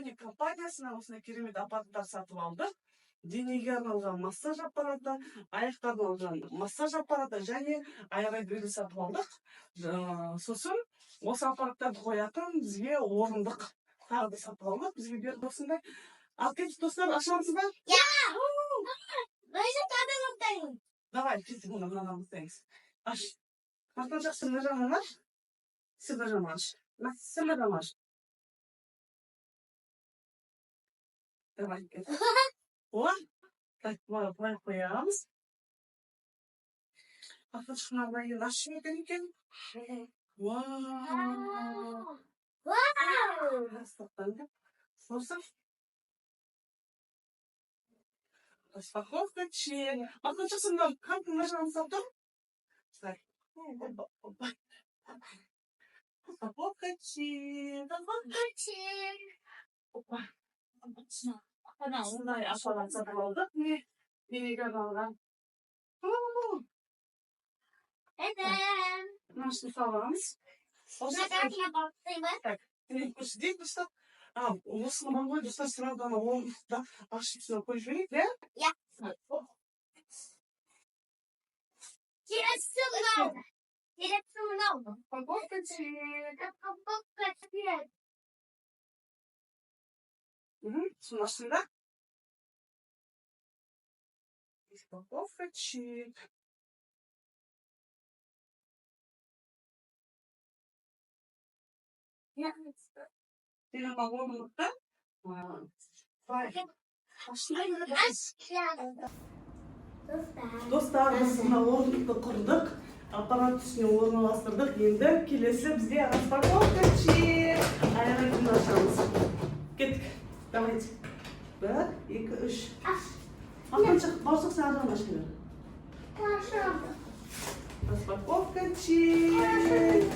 Bionik компаниясынан осындай керемет аппараттар сатып алдық. Денеге арналған массаж аппараты, аяқтарға арналған массаж аппараты және аэрогриль сатып алдық. Сосын осы аппараттарды қоятын бізге орындық тағы да сатып алдық. Бізге берді осындай. Ал кетіп достар, ашамыз ба? Давай, кетіп мынаны ұмытпаңыз. Аш. Артын жақсы мына жағынан аш. Сюда жағынан аш. Сюда жағынан аш. Давай, кетіп. О, так, былай қоямыз. Артын былай ашып екен. Вау! Распаковка. Слушай. Распаковка чек. Артын жақсында как нажимаем сатып? Так. Распаковка чек. Опа. Осындай аппарат сатып алдық. Денеге арналған. Нашты саламыз. Так, көрсетейік достар. Осыны бағой достар сразу орындықта ашып қойып жіберейік, да? Ja. Direkt som någon. Распаковка чек. Соны аштың да? Распаковка чек. Сені орындықта? Достар, біз мына орындықты құрдық. Аппарат үстіне орналастырдық. Енді келесі бізде распаковка чек. Аэрогриль ашамыз. Кеттік. Давайте. 1, 2, 3. Артыншық, бауырсақ сен ажан ашып бер. Распаковка чек.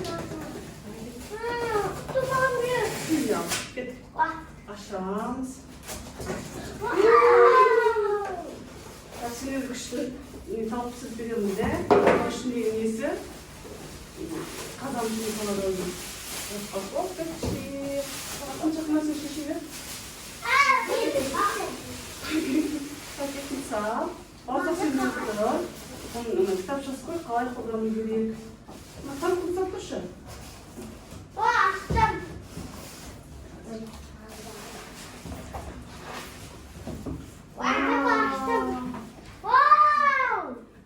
Кеттік. Ашамыз. Сенен күшті тауып пісіріп береміз, да? Ішінде несі? Қазан ішіне қалады өзім. Распаковка чек. Артыншық нәрсе шеше бер. Пакетін сал. Бауырсақ сен тұрып. Оның кітапшасы қой, қалай қолдану керек. Қаны құлсап тұршы.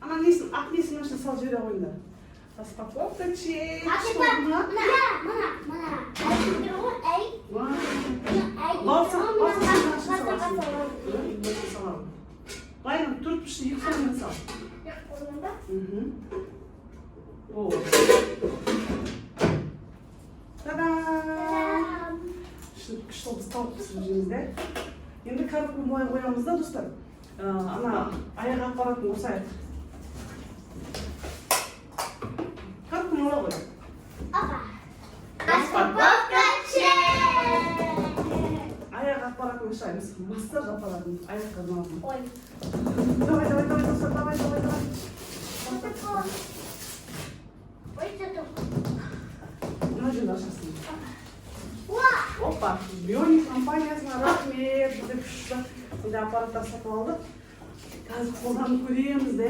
Ана несін, ақ несін ашын сал жібере қойыңдар. Распаковка чек. Байым, тұрып үшін екі қолымен сал. Та-дам! Күшті біз тауып пісіріп жүрміз, да? Енді кәріппен былай қоямыз да, достар. Ана аяқ аппаратын қосайық. Кәріппен олай қой. Распаковка чек. Аяқ аппаратын ашаймыз. Массаж аппаратын аяққа арналған. Ой. Давай, достар, давай. Ой, что тут? Мына жерді ашасың. Опа, Бionik компаниясына рахмет. Бізде күшті сондай аппараттар сатып алдық. Қазір қолданып көреміз, да?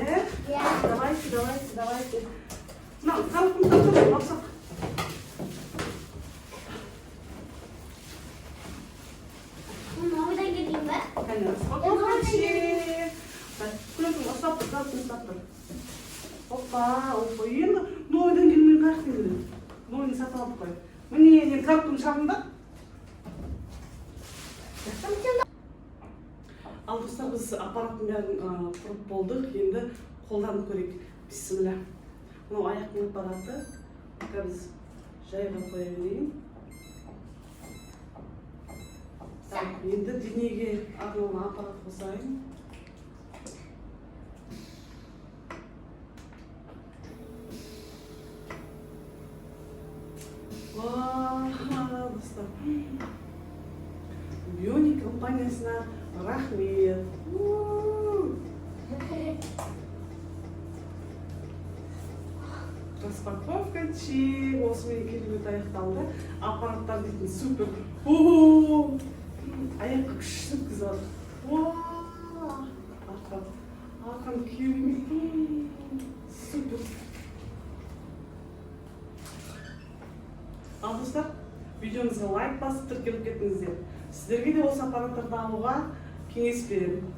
Давайте. Мына қарқын тартып, бақсақ. Мынаудан кетейін бе? Распаковка чек. Күлетін, ұстап тұр. Опа. Енді новыйдан келмей қаяқтен келеді. Новыйын сатып алып қой. Міне, мен қарқын шағында. Ал достар, біз аппараттың бәрін құрып болдық. Енді қолданып көрейік. Бисмилля. Мынау аяқтың аппараты. Біз жайға қоя берейін. Енді денеге арналған аппарат қосайын. Достар. Bionik компаниясына рахмет. Распаковка чек. Осымен керемет аяқталды. Аппараттар дейтін супер. Аяққа күшті өткізіп жатыр. Арқан күйеуіме. Супер. Ал достар, видеомызға лайк басып тіркеліп кетіңіздер. Сіздерге де осы аппараттарды алуға кеңес беремін.